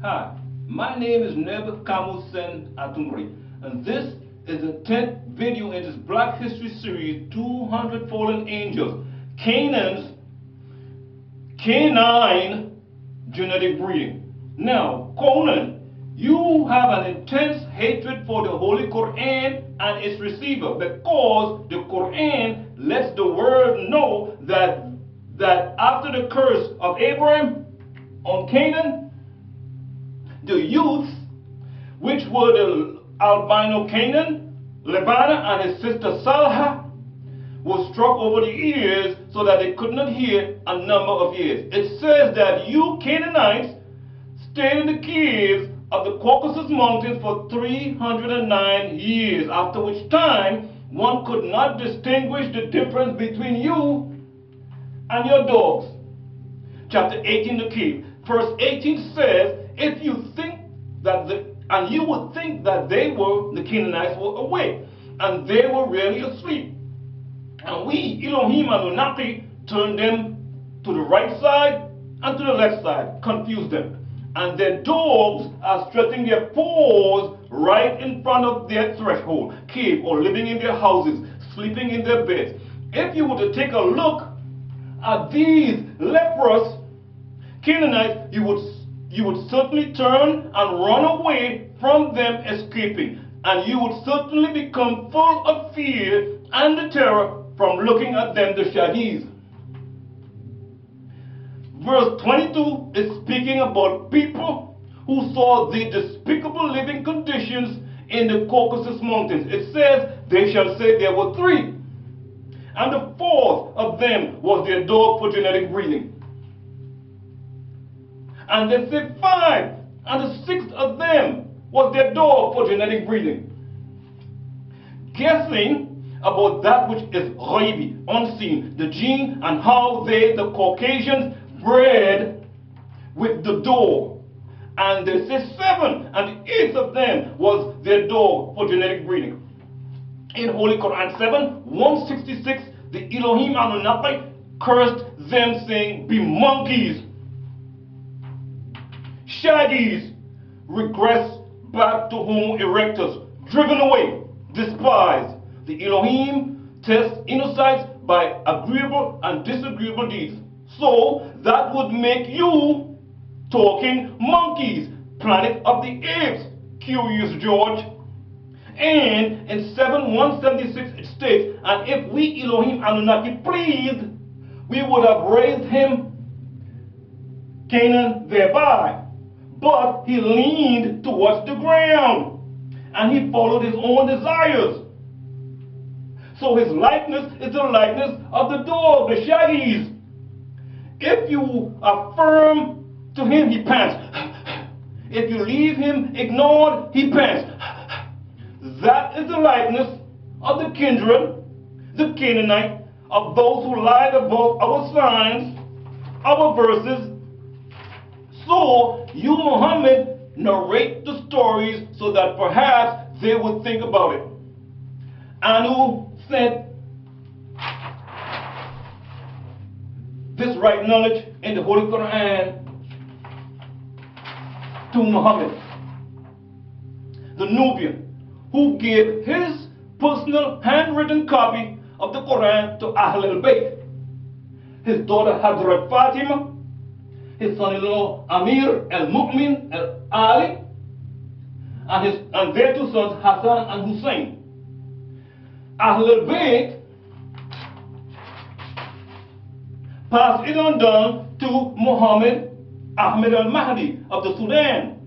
Hi, my name is Neb Kamusen Atumri, and this is the 10th video in this Black History series, 200 Fallen Angels, Canine genetic breeding. Now, Conan, you have an intense hatred for the Holy Quran and its receiver because the Quran lets the world know that after the curse of Abraham on Canaan, the youth, which were the albino Canaan, Lebanon, and his sister Salha, were struck over the ears so that they could not hear a number of years. It says that you Canaanites stayed in the caves of the Caucasus Mountains for 309 years, after which time one could not distinguish the difference between you and your dogs. Chapter 18, the cave. Verse 18 says, if you think that and you would think that the Canaanites were awake, and they were really asleep. And we, Elohim Anunnaki, turned them to the right side and to the left side, confused them. And their dogs are stretching their paws right in front of their threshold, cave, or living in their houses, sleeping in their beds. If you were to take a look at these leprous Canaanites, you would certainly turn and run away from them escaping. And you would certainly become full of fear and the terror from looking at them, the Shagis. Verse 22 is speaking about people who saw the despicable living conditions in the Caucasus Mountains. It says, they shall say there were three, and the fourth of them was their dog for genetic breeding. And they say five, and the sixth of them was their dog for genetic breeding. Guessing about that which is ghaibi, unseen, the gene, and how they, the Caucasians, bred with the dog. And they say seven, and the eighth of them was their dog for genetic breeding. In Holy Quran 7, 166, the Elohim Anunnaki cursed them, saying, be monkeys, shaggies, regress back to Homo erectus, driven away, despised. The Elohim tests innocites by agreeable and disagreeable deeds. So that would make you talking monkeys, planet of the apes, Curious George. And in 7:176 it states, and if we Elohim Anunnaki pleased, we would have raised him Canaan thereby. But he leaned towards the ground, and he followed his own desires. So his likeness is the likeness of the dog, the Shaggies. If you are firm to him, he pants. If you leave him ignored, he pants. That is the likeness of the kindred, the Canaanite, of those who lied about our signs, our verses. So you, Muhammad, narrate the stories so that perhaps they would think about it. Anu said this right knowledge in the Holy Quran to Muhammad, the Nubian, who gave his personal handwritten copy of the Quran to Ahl al-Bayt, his daughter Hazrat Fatima, his son-in-law Amir al-Mu'min al-Ali, and their two sons Hassan and Hussein. Ahl al-Bayt passed it on down to Muhammad Ahmed al-Mahdi of the Sudan,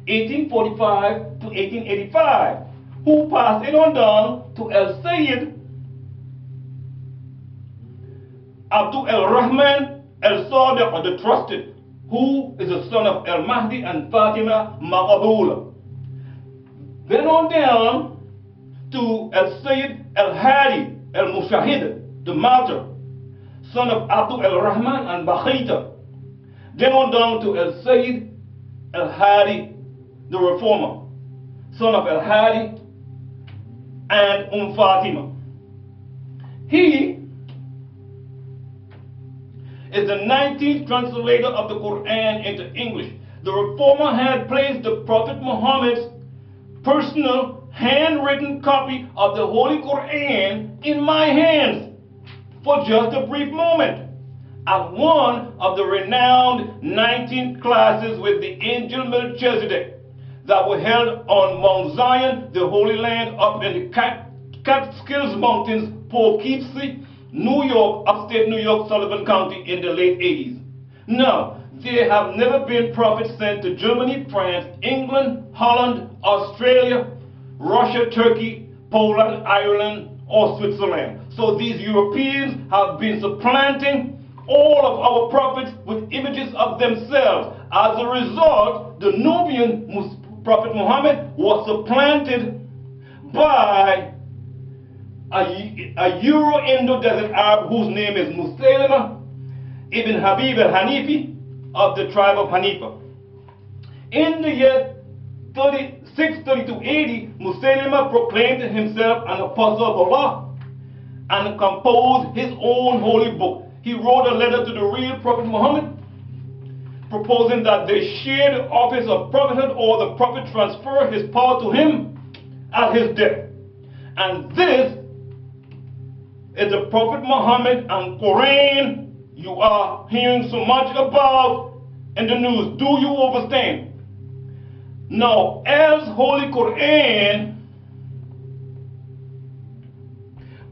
1845 to 1885, who passed it on down to al-Sayyid Abdul al-Rahman al-Sadiq, the trusted, who is the son of al-Mahdi and Fatima Maqabula. Then on down to al-Sayyid al-Haadi al-Mushahid, the martyr, son of Abdul al-Rahman and Bakhita. Then on down to al-Sayyid al-Haadi, the reformer, son of al-Haadi and Fatima. He is the 19th translator of the Quran into English. The reformer had placed the Prophet Muhammad's personal handwritten copy of the Holy Quran in my hands for just a brief moment at one of the renowned 19 classes with the angel Melchizedek that were held on Mount Zion, the Holy Land, up in the Catskills Mountains, Poughkeepsie, New York, upstate New York, Sullivan County, in the late 80s. Now, there have never been prophets sent to Germany, France, England, Holland, Australia, Russia, Turkey, Poland, Ireland, or Switzerland. So these Europeans have been supplanting all of our prophets with images of themselves. As a result, the Nubian Prophet Muhammad was supplanted by a Euro-Indo-Desert Arab whose name is Musaylima ibn Habib al-Hanifi of the tribe of Hanifa. In the year 632 AD, Musaylima proclaimed himself an apostle of Allah and composed his own holy book. He wrote a letter to the real Prophet Muhammad proposing that they share the office of prophethood, or the prophet transfer his power to him at his death. And this is the Prophet Muhammad and Quran you are hearing so much about in the news. Do you understand? Now, as Holy Quran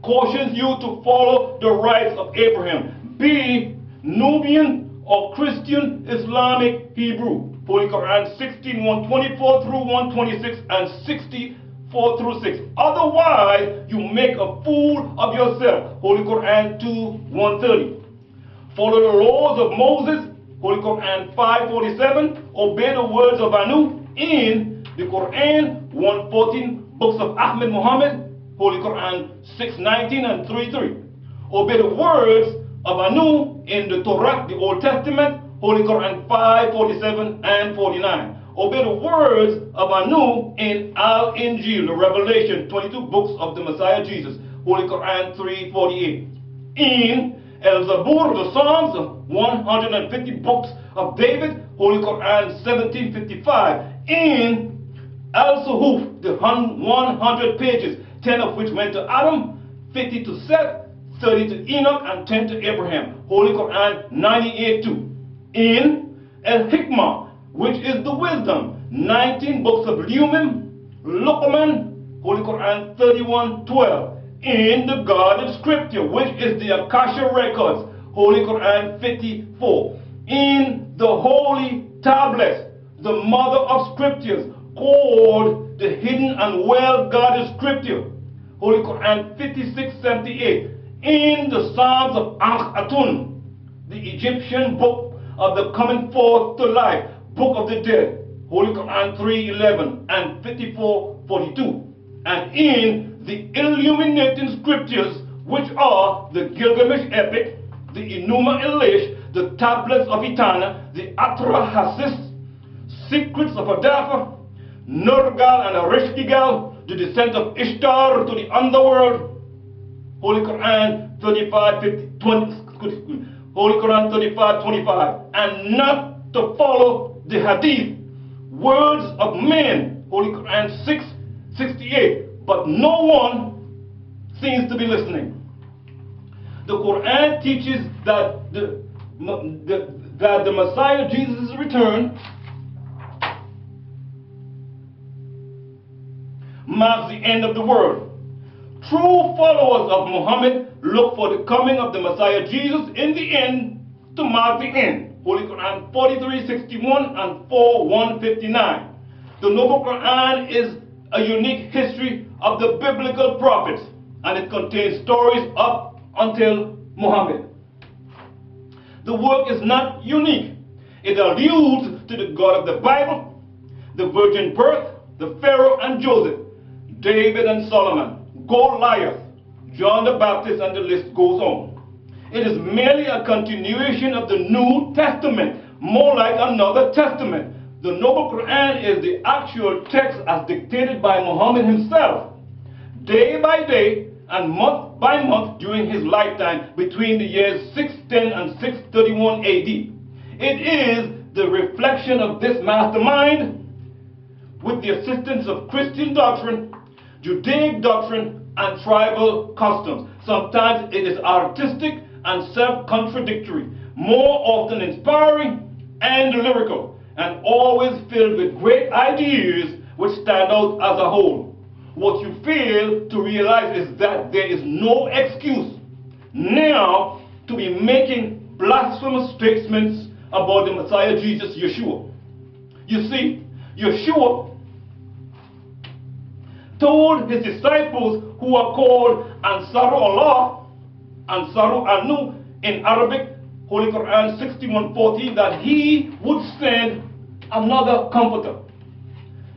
cautions you to follow the rites of Abraham, be Nubian or Christian, Islamic, Hebrew. Holy Quran 16, 124 through 126 and 64 through 6. Otherwise, you make a fool of yourself. Holy Quran 2, 130. Follow the laws of Moses. Holy Quran 547. Obey the words of Anu in the Quran 114. Books of Ahmed Muhammad. Holy Quran 6:19 and 3:3. Obey the words of Anu in the Torah, the Old Testament, Holy Quran 5:47 and 49. Obey the words of Anu in Al-Injil, the Revelation, 22 books of the Messiah Jesus, Holy Quran 3:48. In El-Zabur, the Psalms, 150 books of David, Holy Quran 17:55. In Al-Suhuf, the 100 pages, 10 of which went to Adam, 50 to Seth, 30 to Enoch, and 10 to Abraham. Holy Quran 98:2. In El-Hikmah, which is the wisdom, 19 books of Lumim, Luqman, Holy Quran 31:12. In the guarded scripture, which is the Akasha records, Holy Quran 54. In the holy tablets, the mother of scriptures, called the hidden and well-guarded scripture, Holy Quran 56:78. In the Psalms of Ankh-Atun, the Egyptian book of the coming forth to life, book of the dead, Holy Quran 3:11 and 54:42. And in the illuminating scriptures, which are the Gilgamesh epic, the Enuma Elish, the tablets of Etana, the Atrahasis, secrets of Adafa, Nergal and Ereshkigal, the descent of Ishtar to the underworld, Holy Quran 35:20, Holy Quran 35:25, and not to follow the Hadith, words of men, Holy Quran 6:68. But no one seems to be listening. The Quran teaches that the Messiah Jesus' return marks the end of the world. True followers of Muhammad look for the coming of the Messiah Jesus in the end to mark the end. Holy Quran 43:61 and 4:159. The Noble Quran is a unique history of the biblical prophets, and it contains stories up until Muhammad. The work is not unique. It alludes to the God of the Bible, the virgin birth, the Pharaoh and Joseph, David and Solomon, Goliath, John the Baptist, and the list goes on. It is merely a continuation of the New Testament, more like another testament. The Noble Quran is the actual text as dictated by Muhammad himself, day by day and month by month during his lifetime between the years 610 and 631 AD. It is the reflection of this mastermind with the assistance of Christian doctrine, Judaic doctrine, and tribal customs. Sometimes it is artistic and self-contradictory, more often inspiring and lyrical, and always filled with great ideas which stand out as a whole. What you fail to realize is that there is no excuse now to be making blasphemous statements about the Messiah Jesus Yeshua. You see, Yeshua told his disciples, who are called Ansaru Allah, Ansaru Anu in Arabic, Holy Quran 61:14, that he would send another comforter,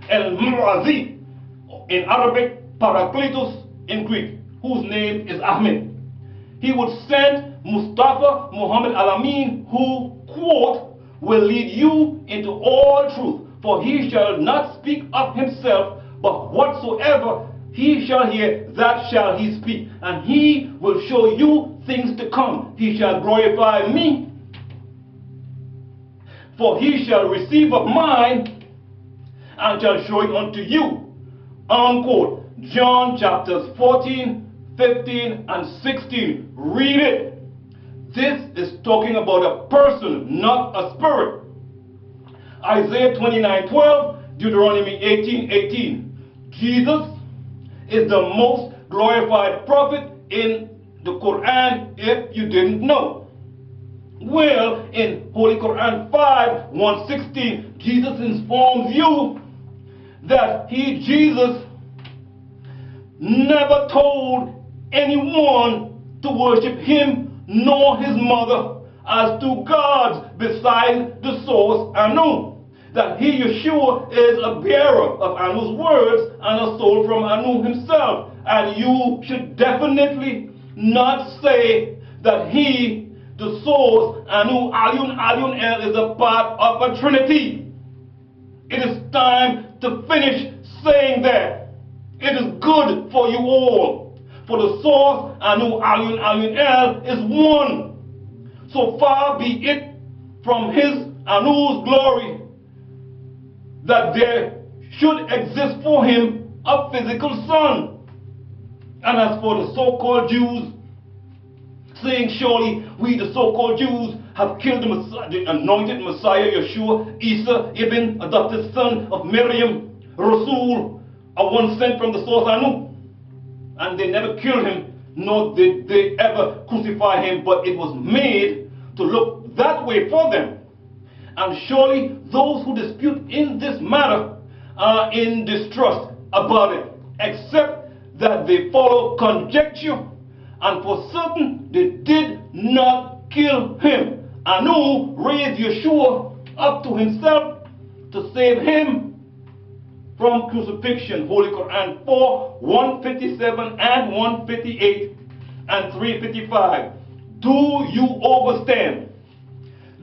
El Mu'azi in Arabic, Parakletos in Greek, whose name is Ahmed. He would send Mustafa Muhammad Al-Amin, who, quote, will lead you into all truth, for he shall not speak of himself, but whatsoever he shall hear, that shall he speak, and he will show you things to come. He shall glorify me, for he shall receive of mine, and shall show it unto you. Unquote. John chapters 14, 15, and 16. Read it. This is talking about a person, not a spirit. Isaiah 29:12, Deuteronomy 18:18. Jesus is the most glorified prophet in the Quran, if you didn't know. Well, in Holy Quran 5:116, Jesus informs you that he, Jesus, never told anyone to worship him nor his mother as two gods besides the source Anu. That he, Yeshua, is a bearer of Anu's words and a soul from Anu himself. And you should definitely not say that he, the source, Anu, Alun, Alun El, is a part of a trinity. It is time to finish saying that. It is good for you all. For the source, Anu, Alun, Alun El, is one. So far be it from his, Anu's glory, that there should exist for him a physical son. And as for the so-called Jews, saying, surely we the so-called Jews have killed the anointed Messiah Yeshua, Issa, ibn, adopted son of Miriam, Rasul, a one sent from the source Anu. And they never killed him, nor did they ever crucify him, but it was made to look that way for them. And surely those who dispute in this matter are in distrust about it, except that they follow conjecture, and for certain they did not kill him. Anu raised Yeshua up to himself to save him from crucifixion. Holy Quran 4:157 and 158 and 355. Do you overstand?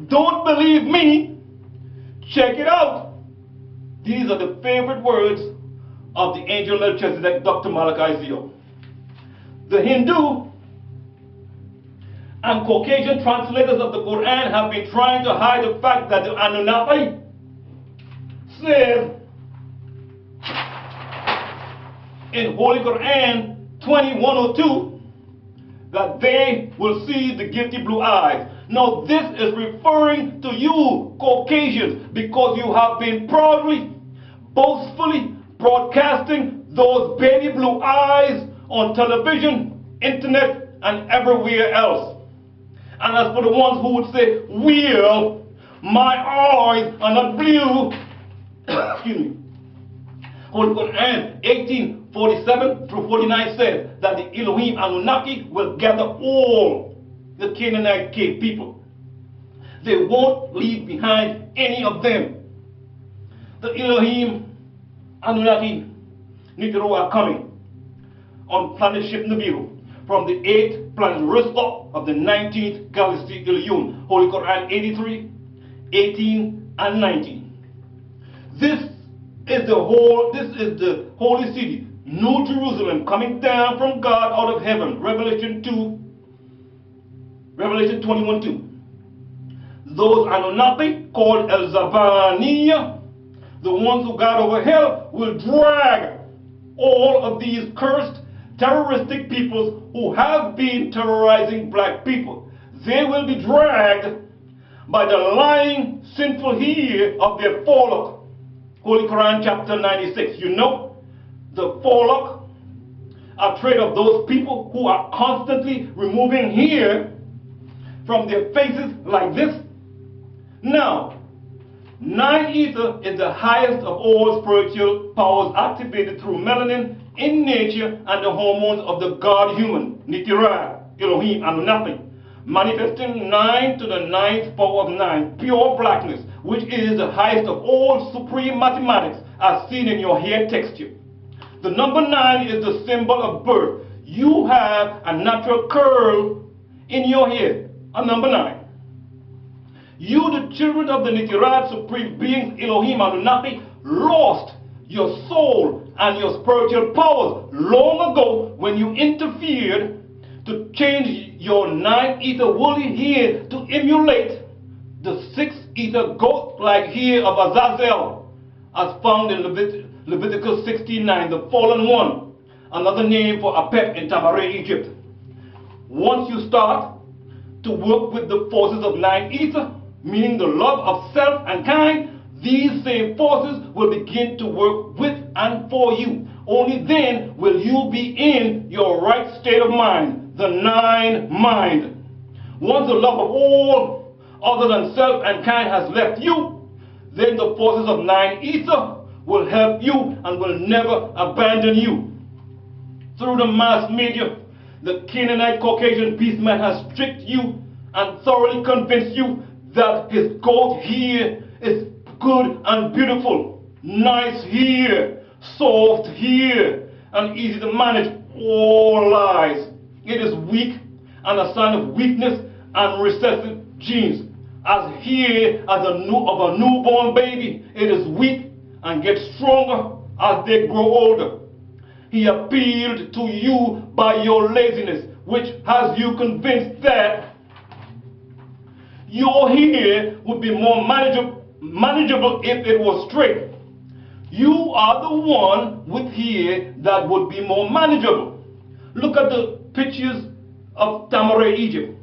Don't believe me? Check it out. These are the favorite words of the angel Melchizedek, Dr. Malachi Zio. The Hindu and Caucasian translators of the Quran have been trying to hide the fact that the Anunnaki says in Holy Quran 21:02 that they will see the guilty blue eyes. Now this is referring to you, Caucasians, because you have been proudly, boastfully broadcasting those baby blue eyes on television, internet, and everywhere else. And as for the ones who would say, well, my eyes are not blue, excuse me, Holy Quran 18:47 through 49 says that the Elohim Anunnaki will gather all the Canaanite cave people. They won't leave behind any of them. The Elohim Anunnaki Nibiru are coming on planet ship Nibiru from the 8th planet Rizqa of the 19th galaxy Ilion. Holy Quran 83, 18, and 19. This is the holy city, New Jerusalem, coming down from God out of heaven. Revelation 21:2. Those Anunnaki called El Zabaniya, the ones who got over hell, will drag all of these cursed terroristic peoples who have been terrorizing black people. They will be dragged by the lying, sinful ear of their forelock. Holy Quran chapter 96. You know, the forelock, a trait of those people who are constantly removing hair from their faces like this. Now, 9 ether is the highest of all spiritual powers activated through melanin in nature and the hormones of the God human, Nitirah, Elohim, Anunnaki, manifesting 9 to the 9th power of 9, pure blackness, which is the highest of all supreme mathematics as seen in your hair texture. The number 9 is the symbol of birth. You have a natural curl in your hair, a number 9. You, the children of the Nitirah supreme beings, Elohim, Anunnaki, lost your soul and your spiritual powers long ago when you interfered to change your 9 ether woolly hair to emulate the 6 ether goat-like hair of Azazel, as found in Leviticus 69, the fallen one, another name for Apep in Tamaray, Egypt. Once you start to work with the forces of 9 ether, meaning the love of self and kind, these same forces will begin to work with and for you. Only then will you be in your right state of mind, the 9 mind. Once the love of all other than self and kind has left you, then the forces of 9 ether will help you and will never abandon you. Through the mass media, the Canaanite Caucasian beastman has tricked you and thoroughly convinced you that his goat hair is good and beautiful, nice hair, soft hair, and easy to manage. All lies. It is weak and a sign of weakness and recessive genes. As hair of a newborn baby, it is weak and gets stronger as they grow older. He appealed to you by your laziness, which has you convinced that your hair would be more manageable if it was straight. You are the one with hair that would be more manageable. Look at the pictures of Tamaray, Egypt.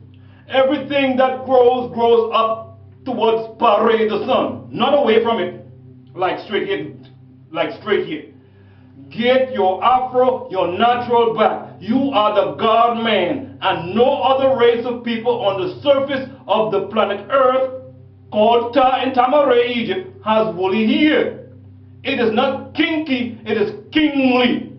Everything that grows up towards Pare, the sun, not away from it, like straight hair. Get your afro, your natural back. You are the God man, and no other race of people on the surface of the planet Earth, called Ta in Tamaray, Egypt, has woolly hair. It is not kinky, it is kingly.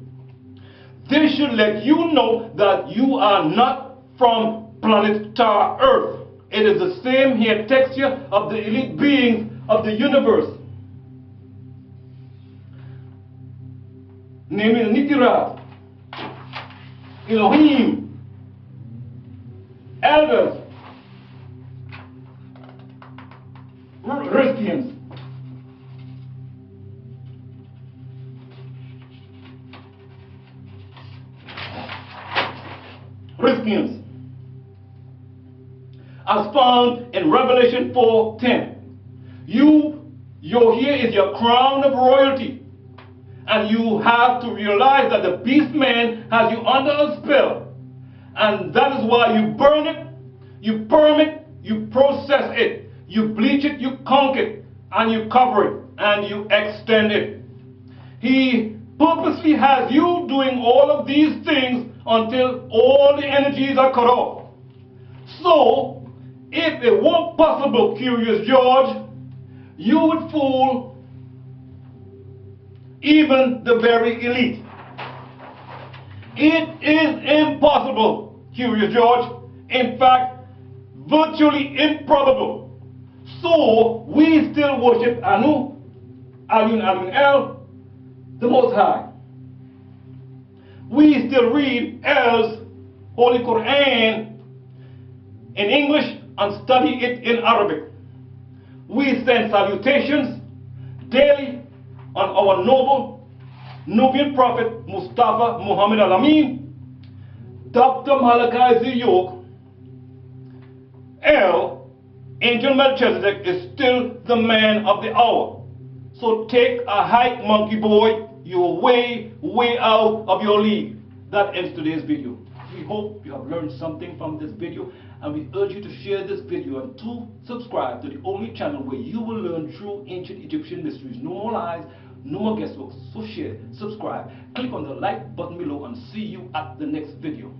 This should let you know that you are not from planet Ta Earth. It is the same hair texture of the elite beings of the universe, namely Nitirah, Elohim, elders, Christians. As found in Revelation 4:10. Your hair is your crown of royalty. And you have to realize that the beast man has you under a spell. And that is why you burn it, you perm it, you process it, you bleach it, you conk it, and you cover it, and you extend it. He purposely has you doing all of these things until all the energies are cut off. So, if it weren't possible, Curious George, you would fool even the very elite. It is impossible, Curious George. In fact, virtually improbable. So, we still worship Anu, Alun El, the Most High. We still read El's Holy Quran in English and study it in Arabic. We send salutations daily on our noble Nubian prophet Mustafa Muhammad Al-Amin, Dr. Malachi Ziyok, El, Angel Melchizedek is still the man of the hour. So take a hike, monkey boy. You're way, way out of your league. That ends today's video. We hope you have learned something from this video, and we urge you to share this video and to subscribe to the only channel where you will learn true ancient Egyptian mysteries. No more lies, no more guesswork. So share, subscribe, click on the like button below, and see you at the next video.